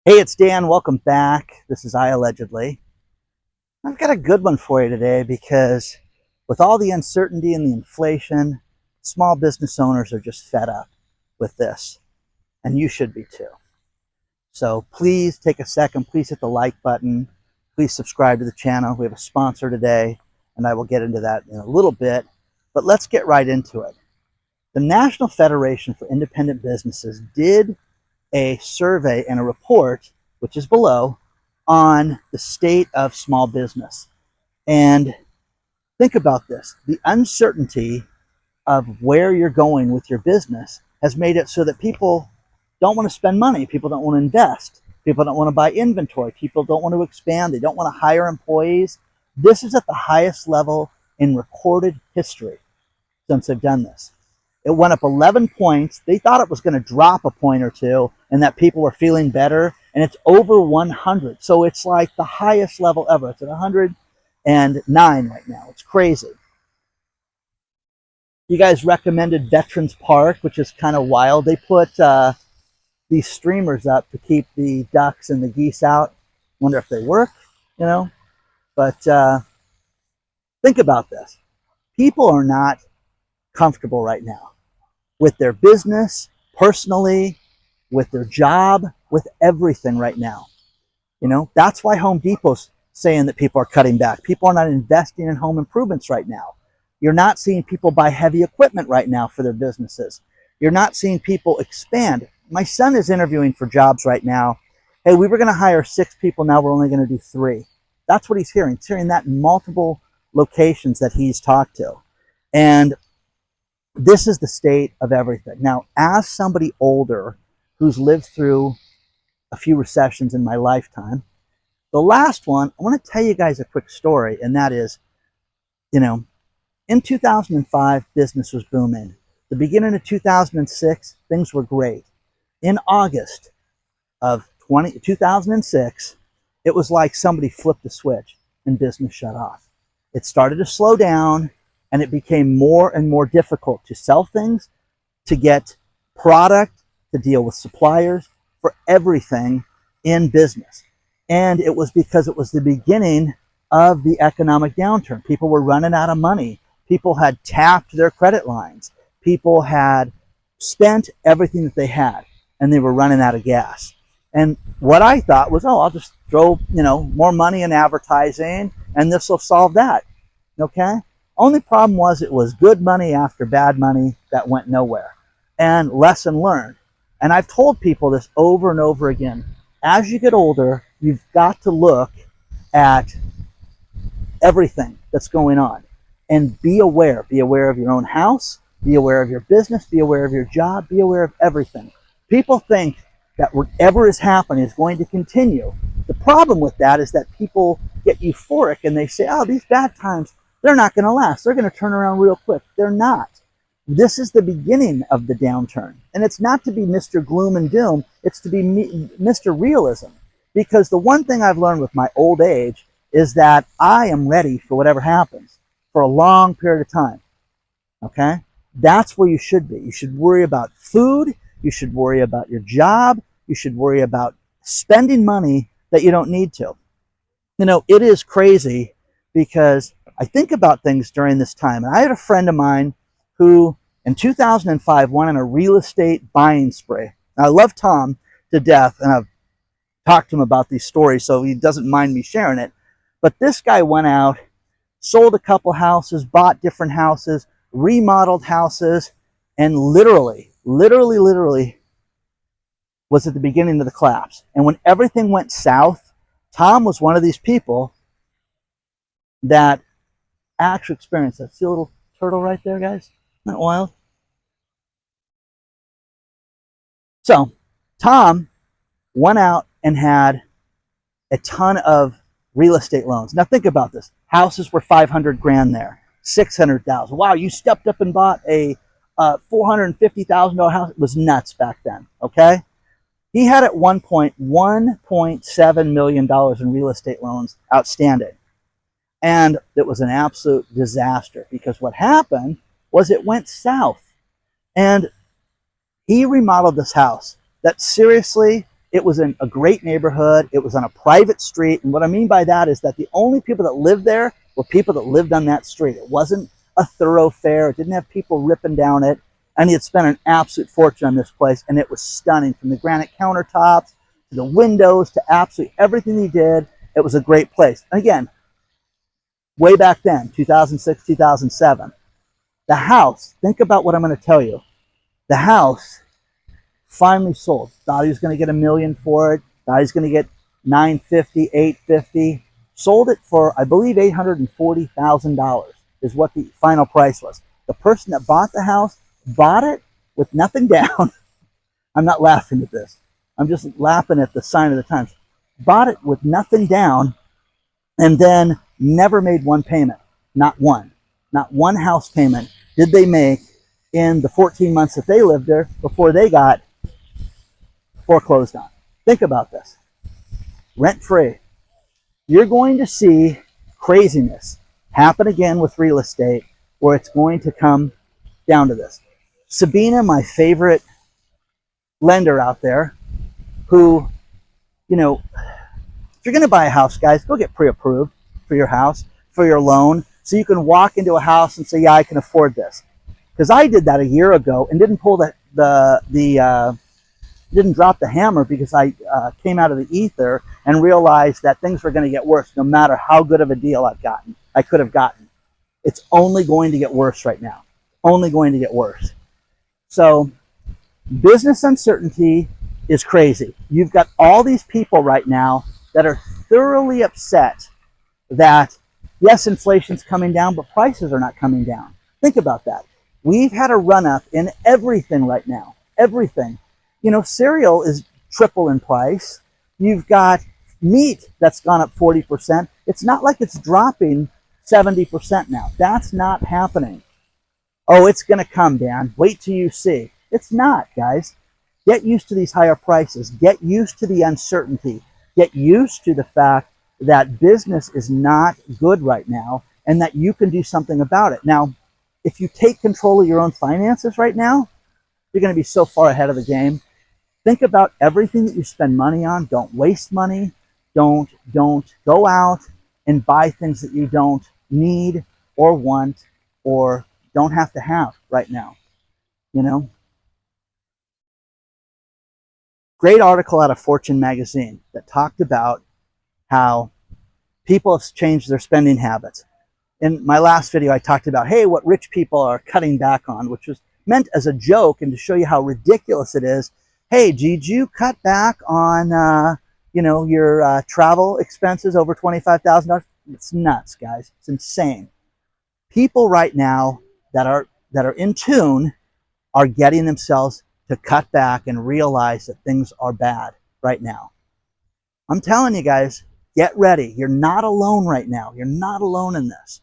Hey, it's Dan. Welcome back. This is iAllegedly. I've got a good one for you today because with all the uncertainty and the inflation, small business owners are just fed up with this, and you should be too. So please take a second. Please hit the like button. Please subscribe to the channel. We have a sponsor today, and I will get into that in a little bit. But let's get right into it. The National Federation for Independent Businesses did a survey and a report, which is below, on the state of small business. And think about this. The uncertainty of where you're going with your business has made it so that people don't want to spend money. People don't want to invest. People don't want to buy inventory. People don't want to expand. They don't want to hire employees. This is at the highest level in recorded history since they've done this. It went up 11 points. They thought it was going to drop a point or two and that people were feeling better. And it's over 100. So it's like the highest level ever. It's at 109 right now. It's crazy. You guys recommended Veterans Park, which is kind of wild. They put these streamers up to keep the ducks and the geese out. Wonder if they work, you know. But think about this. People are not comfortable right now with their business, personally, with their job, with everything right now. You know, that's why Home Depot's saying that people are cutting back. People are not investing in home improvements right now. You're not seeing people buy heavy equipment right now for their businesses. You're not seeing people expand. My son is interviewing for jobs right now. Hey, we were going to hire 6 people. Now we're only going to do 3. That's what he's hearing. He's hearing that in multiple locations that he's talked to. And this is the state of everything. Now, as somebody older who's lived through a few recessions in my lifetime, the last one, I want to tell you guys a quick story, and that is, you know, in 2005, business was booming. The beginning of 2006, things were great. In August of 2006, it was like somebody flipped the switch and business shut off. It started to slow down, and it became more and more difficult to sell things, to get product, to deal with suppliers, for everything in business. And it was because it was the beginning of the economic downturn. People were running out of money. People had tapped their credit lines. People had spent everything that they had, and they were running out of gas. And what I thought was, oh, I'll just throw, more money in advertising, and this will solve that. Okay? Only problem was it was good money after bad money that went nowhere. And lesson learned. And I've told people this over and over again. As you get older, you've got to look at everything that's going on and be aware. Be aware of your own house. Be aware of your business. Be aware of your job. Be aware of everything. People think that whatever is happening is going to continue. The problem with that is that people get euphoric and they say, oh, these bad times, they're not going to last. They're going to turn around real quick. They're not. This is the beginning of the downturn. And it's not to be Mr. Gloom and Doom. It's to be Mr. Realism. Because the one thing I've learned with my old age is that I am ready for whatever happens for a long period of time. Okay? That's where you should be. You should worry about food. You should worry about your job. You should worry about spending money that you don't need to. It is crazy because I think about things during this time. And I had a friend of mine who in 2005 went on a real estate buying spree. Now, I love Tom to death, and I've talked to him about these stories, so he doesn't mind me sharing it. But this guy went out, sold a couple houses, bought different houses, remodeled houses, and literally was at the beginning of the collapse. And when everything went south, Tom was one of these people that actually experienced that. See a little turtle right there, guys? Isn't that wild? So Tom went out and had a ton of real estate loans. Now think about this. Houses were 500 grand there, 600,000. Wow, you stepped up and bought a $450,000 house. It was nuts back then, okay? He had at one point $1.7 million in real estate loans outstanding. And it was an absolute disaster because what happened was it went south. And he remodeled this house that seriously It was in a great neighborhood. It was on a private street. And what I mean by that is that the only people that lived there were people that lived on that street. It wasn't a thoroughfare. It didn't have people ripping down it. And he had spent an absolute fortune on this place. And it was stunning, from the granite countertops to the windows to absolutely everything he did. It was a great place. And again, way back then, 2006, 2007, the house, think about what I'm going to tell you. The house finally sold. Thought he was going to get $1 million for it. Thought he was going to get $950, $850. Sold it for, I believe, $840,000 is what the final price was. The person that bought the house bought it with nothing down. I'm not laughing at this. I'm just laughing at the sign of the times. Bought it with nothing down, and then never made one payment. Not one. Not one house payment did they make in the 14 months that they lived there before they got foreclosed on. Think about this. Rent-free. You're going to see craziness happen again with real estate, where it's going to come down to this. Sabina, my favorite lender out there, who, you know, if you're going to buy a house, guys, go get pre-approved for your house, for your loan, so you can walk into a house and say, yeah, I can afford this. Because I did that a year ago and didn't pull didn't drop the hammer, because I came out of the ether and realized that things were going to get worse no matter how good of a deal I could have gotten. It's only going to get worse right now. Only going to get worse. So business uncertainty is crazy. You've got all these people right now that are thoroughly upset that, yes, inflation's coming down, but prices are not coming down. Think about that. We've had a run-up in everything right now. Everything. You know, cereal is triple in price. You've got meat that's gone up 40%. It's not like it's dropping 70% now. That's not happening. Oh, it's going to come, Dan. Wait till you see. It's not, guys. Get used to these higher prices. Get used to the uncertainty. Get used to the fact that business is not good right now and that you can do something about it. Now, if you take control of your own finances right now, you're going to be so far ahead of the game. Think about everything that you spend money on. Don't waste money. Don't go out and buy things that you don't need or want or don't have to have right now. You know? Great article out of Fortune magazine that talked about how people have changed their spending habits. In my last video, I talked about, hey, what rich people are cutting back on, which was meant as a joke and to show you how ridiculous it is. Hey, did you cut back on, your travel expenses over $25,000? It's nuts, guys. It's insane. People right now that are in tune are getting themselves to cut back and realize that things are bad right now. I'm telling you guys, get ready. You're not alone right now. You're not alone in this.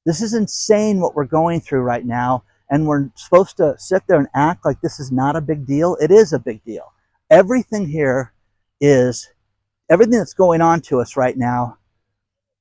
This is insane what we're going through right now. And we're supposed to sit there and act like this is not a big deal. It is a big deal. Everything here is, everything that's going on to us right now,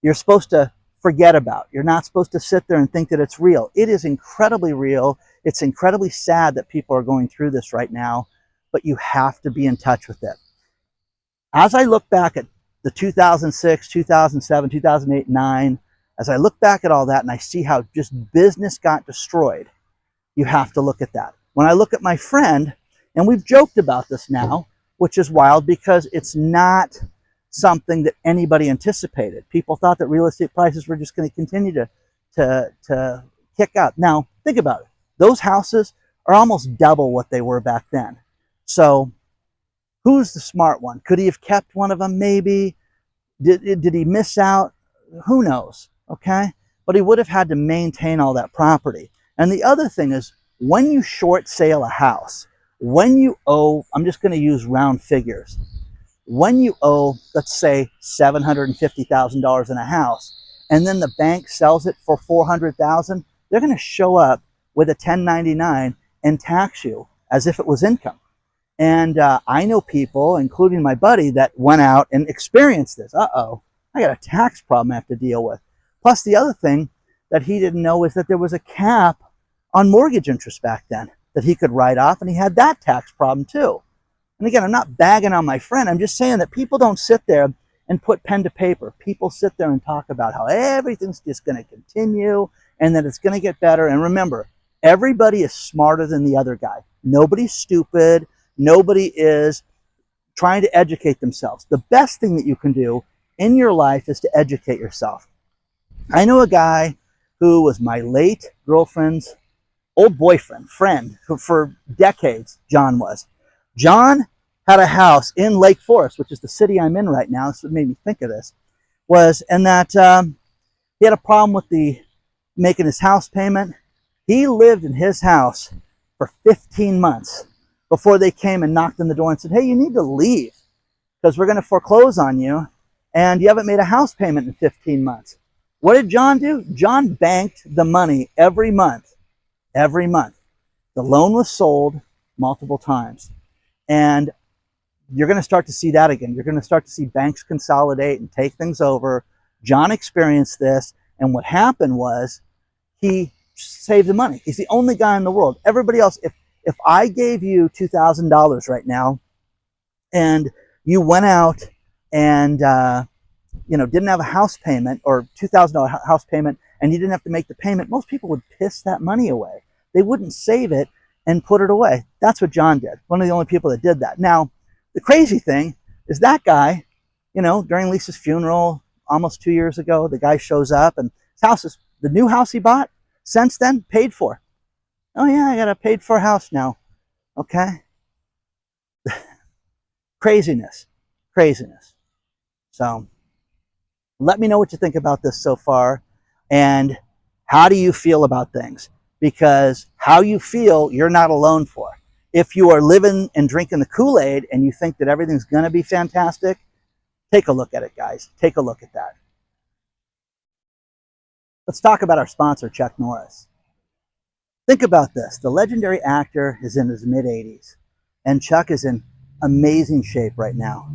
you're supposed to forget about. You're not supposed to sit there and think that it's real. It is incredibly real. It's incredibly sad that people are going through this right now, but you have to be in touch with it. As I look back at the 2006, 2007, 2008, 9, as I look back at all that and I see how just business got destroyed, you have to look at that. When I look at my friend, and we've joked about this now, which is wild because it's not something that anybody anticipated. People thought that real estate prices were just going to continue to kick up. Now, think about it. Those houses are almost double what they were back then. So who's the smart one? Could he have kept one of them? Maybe. Did he miss out? Who knows? Okay? But he would have had to maintain all that property. And the other thing is, when you short sale a house, when you owe, I'm just going to use round figures, when you owe, let's say, $750,000 in a house, and then the bank sells it for $400,000, they're going to show up with a 1099 and tax you as if it was income. And I know people, including my buddy, that went out and experienced this. Uh-oh, I got a tax problem I have to deal with. Plus, the other thing that he didn't know is that there was a cap on mortgage interest back then that he could write off, and he had that tax problem too. And again, I'm not bagging on my friend. I'm just saying that people don't sit there and put pen to paper. People sit there and talk about how everything's just going to continue and that it's going to get better. And remember, everybody is smarter than the other guy. Nobody's stupid. Nobody is trying to educate themselves. The best thing that you can do in your life is to educate yourself. I know a guy who was my late girlfriend's old boyfriend, friend, who for decades, John was. John had a house in Lake Forest, which is the city I'm in right now. This what made me think of this, and that he had a problem with making his house payment. He lived in his house for 15 months before they came and knocked on the door and said, hey, you need to leave because we're going to foreclose on you and you haven't made a house payment in 15 months. What did John do? John banked the money every month. Every month. The loan was sold multiple times. And you're going to start to see that again. You're going to start to see banks consolidate and take things over. John experienced this. And what happened was he saved the money. He's the only guy in the world. Everybody else, if I gave you $2,000 right now and you went out and didn't have a house payment or $2,000 house payment and you didn't have to make the payment, most people would piss that money away. They wouldn't save it and put it away. That's what John did. One of the only people that did that. Now, the crazy thing is that guy, during Lisa's funeral almost 2 years ago, the guy shows up and his house is the new house he bought since then paid for. Oh yeah, I got a paid for house now. Okay. Craziness. So let me know what you think about this so far and how do you feel about things? Because how you feel, you're not alone for. If you are living and drinking the Kool-Aid and you think that everything's going to be fantastic, take a look at it, guys. Take a look at that. Let's talk about our sponsor, Chuck Norris. Think about this. The legendary actor is in his mid-80s, and Chuck is in amazing shape right now.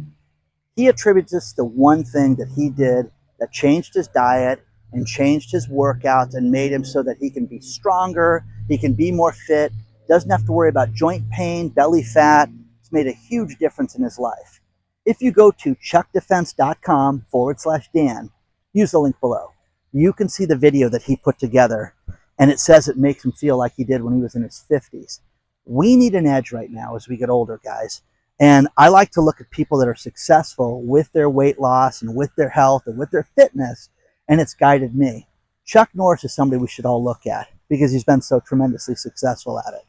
He attributes this to one thing that he did that changed his diet and changed his workouts and made him so that he can be stronger, he can be more fit, doesn't have to worry about joint pain, belly fat. It's made a huge difference in his life. If you go to chuckdefense.com/Dan, use the link below. You can see the video that he put together, and it says it makes him feel like he did when he was in his 50s. We need an edge right now as we get older, guys. And I like to look at people that are successful with their weight loss and with their health and with their fitness, and it's guided me. Chuck Norris is somebody we should all look at because he's been so tremendously successful at it.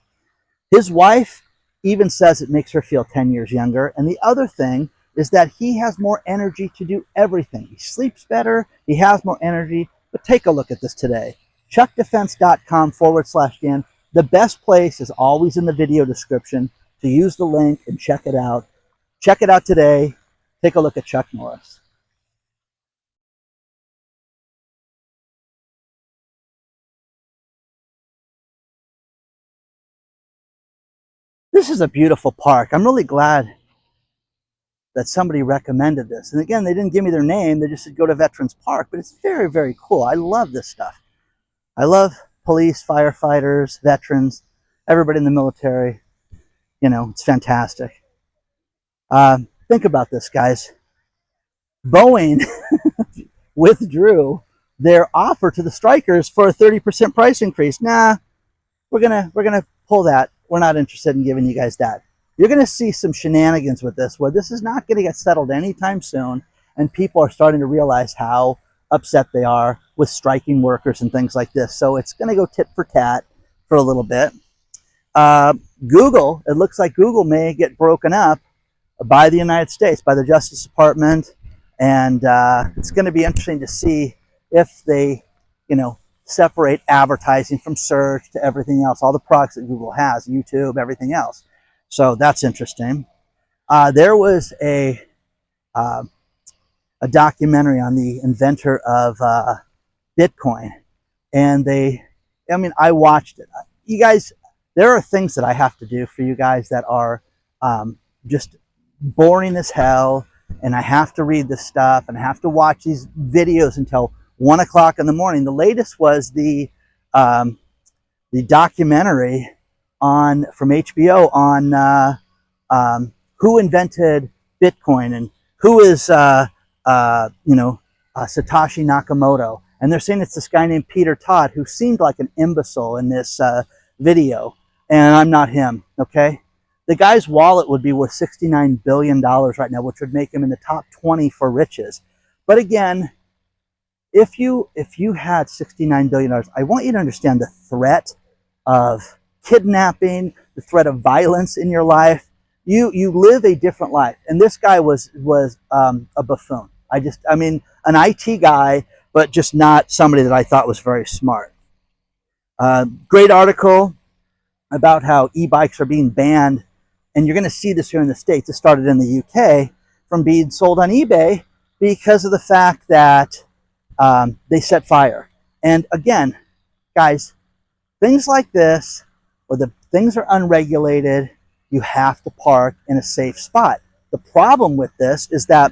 His wife even says it makes her feel 10 years younger. And the other thing is that he has more energy to do everything. He sleeps better, he has more energy. But take a look at this today. chuckdefense.com/Dan. The best place is always in the video description to use the link and check it out. Check it out today. Take a look at Chuck Norris. This is a beautiful park. I'm really glad that somebody recommended this. And again, they didn't give me their name. They just said go to Veterans Park, but it's very, very cool. I love this stuff. I love police, firefighters, veterans, everybody in the military. It's fantastic. Think about this, guys. Boeing withdrew their offer to the strikers for a 30% price increase. Nah, we're gonna pull that. We're not interested in giving you guys that. You're gonna see some shenanigans with this, where this is not gonna get settled anytime soon, and people are starting to realize how upset they are with striking workers and things like this. So it's gonna go tit for tat for a little bit. Google, it looks like Google may get broken up by the United States, by the Justice Department, and it's going to be interesting to see if they, separate advertising from search to everything else, all the products that Google has, YouTube, everything else. So that's interesting. There was a documentary on the inventor of Bitcoin, and I watched it. You guys, there are things that I have to do for you guys that are just boring as hell, and I have to read this stuff and I have to watch these videos until 1 o'clock in the morning. The latest was the documentary from HBO on who invented Bitcoin and who is Satoshi Nakamoto. And they're saying it's this guy named Peter Todd who seemed like an imbecile in this video. And I'm not him, okay? The guy's wallet would be worth $69 billion right now, which would make him in the top 20 for riches. But again, if you had $69 billion, I want you to understand the threat of kidnapping, the threat of violence in your life. You live a different life. And this guy was a buffoon. I mean, an IT guy, but just not somebody that I thought was very smart. Great article about how e-bikes are being banned. And you're going to see this here in the States. It started in the UK from being sold on eBay because of the fact that they set fire. And again, guys, things like this, or the things are unregulated, you have to park in a safe spot. The problem with this is that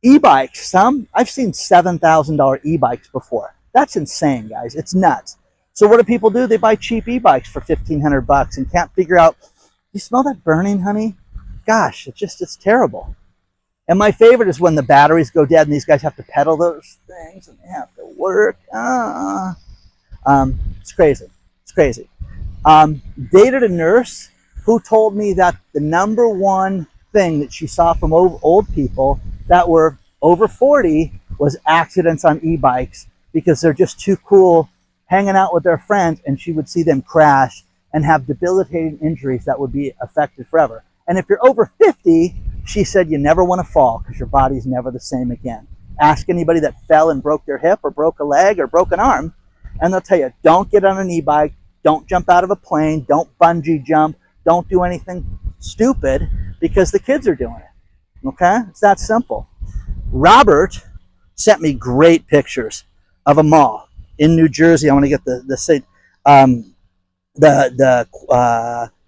e-bikes, I've seen $7,000 e-bikes before. That's insane, guys. It's nuts. So what do people do? They buy cheap e-bikes for $1,500 and can't figure out, you smell that burning, honey? Gosh, it's terrible. And my favorite is when the batteries go dead and these guys have to pedal those things and they have to work. It's crazy. It's crazy. Dated a nurse who told me that the number one thing that she saw from old people that were over 40 was accidents on e-bikes because they're just too cool hanging out with their friends, and she would see them crash and have debilitating injuries that would be affected forever. And if you're over 50, she said you never want to fall because your body's never the same again. Ask anybody that fell and broke their hip or broke a leg or broke an arm, and they'll tell you, don't get on an e-bike, don't jump out of a plane, don't bungee jump, don't do anything stupid because the kids are doing it. Okay? It's that simple. Robert sent me great pictures of a mall in New Jersey. I want to get the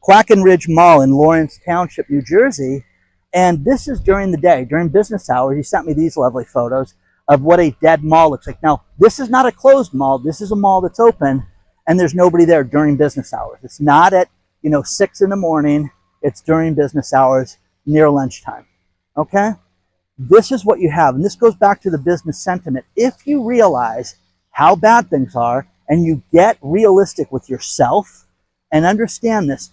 Quacken Ridge Mall in Lawrence Township, New Jersey. And this is during the day, during business hours. He sent me these lovely photos of what a dead mall looks like. Now, this is not a closed mall. This is a mall that's open, and there's nobody there during business hours. It's not at 6 in the morning. It's during business hours near lunchtime. Okay? This is what you have. And this goes back to the business sentiment. If you realize how bad things are and you get realistic with yourself and understand this,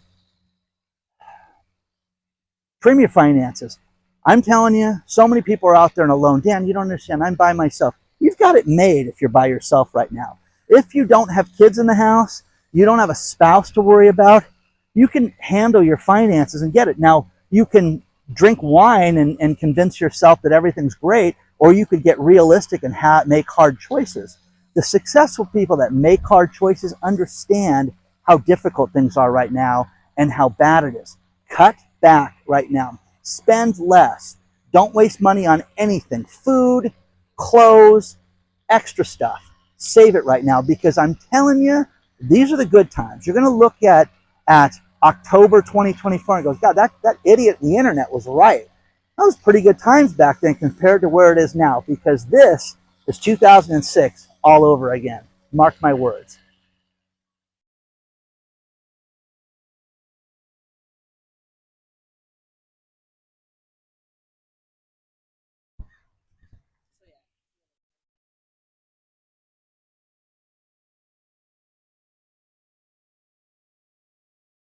trim your finances. I'm telling you, so many people are out there and alone. Dan, you don't understand. I'm by myself. You've got it made if you're by yourself right now. If you don't have kids in the house, you don't have a spouse to worry about, you can handle your finances and get it. Now, you can drink wine and convince yourself that everything's great, or you could get realistic and make hard choices. The successful people that make hard choices understand how difficult things are right now and how bad it is. Cut back right now. Spend less. Don't waste money on anything. Food, clothes, extra stuff. Save it right now, because I'm telling you, these are the good times. You're going to look at October 2024 and go, God, that idiot in the internet was right. That was pretty good times back then compared to where it is now, because this is 2006 all over again. Mark my words.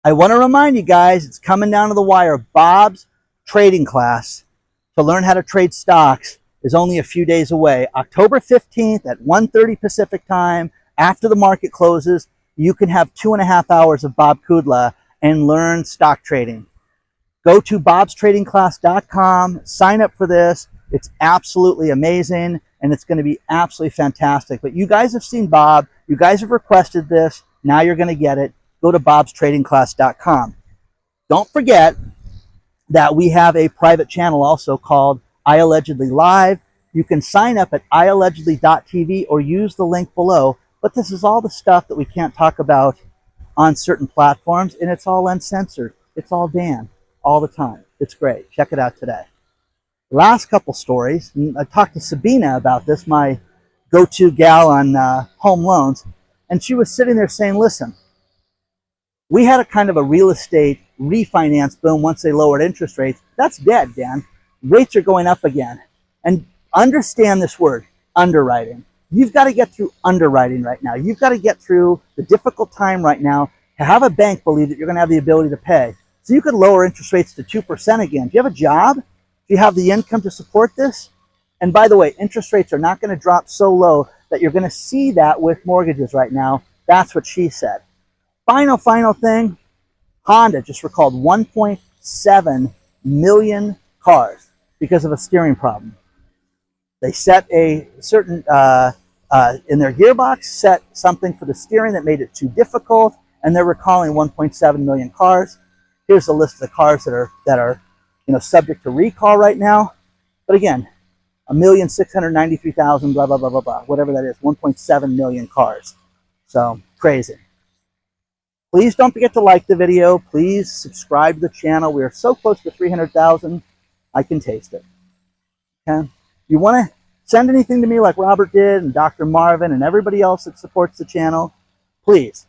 I want to remind you guys, it's coming down to the wire. Bob's trading class to learn how to trade stocks is only a few days away. October 15th at 1:30 Pacific time, after the market closes, you can have 2.5 hours of Bob Kudla and learn stock trading. Go to bobstradingclass.com, sign up for this. It's absolutely amazing, and it's going to be absolutely fantastic. But you guys have seen Bob. You guys have requested this. Now you're going to get it. Go to bobstradingclass.com. Don't forget that we have a private channel also called iAllegedly Live. You can sign up at iAllegedly.tv or use the link below. But this is all the stuff that we can't talk about on certain platforms, and it's all uncensored. It's all Dan, all the time. It's great. Check it out today. Last couple stories. I talked to Sabina about this, my go-to gal on home loans, and she was sitting there saying, listen, we had a kind of a real estate refinance, boom, once they lowered interest rates. That's dead, Dan. Rates are going up again. And understand this word, underwriting. You've got to get through underwriting right now. You've got to get through the difficult time right now to have a bank believe that you're going to have the ability to pay. So you could lower interest rates to 2% again. Do you have a job? Do you have the income to support this? And by the way, interest rates are not going to drop so low that you're going to see that with mortgages right now. That's what she said. Final thing, Honda just recalled 1.7 million cars because of a steering problem. They set a certain, in their gearbox, set something for the steering that made it too difficult, and they're recalling 1.7 million cars. Here's a list of the cars that are subject to recall right now. But again, 1,693,000, blah, blah, blah, blah, blah, whatever that is, 1.7 million cars. So, crazy. Please don't forget to like the video. Please subscribe to the channel. We are so close to 300,000. I can taste it. Okay? You want to send anything to me like Robert did and Dr. Marvin and everybody else that supports the channel, please.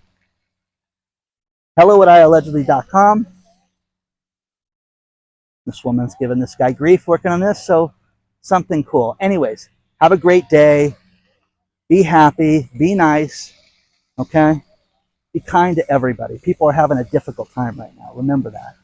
hello@iallegedly.com. This woman's giving this guy grief working on this, so something cool. Anyways, have a great day. Be happy. Be nice. Okay? Be kind to everybody. People are having a difficult time right now. Remember that.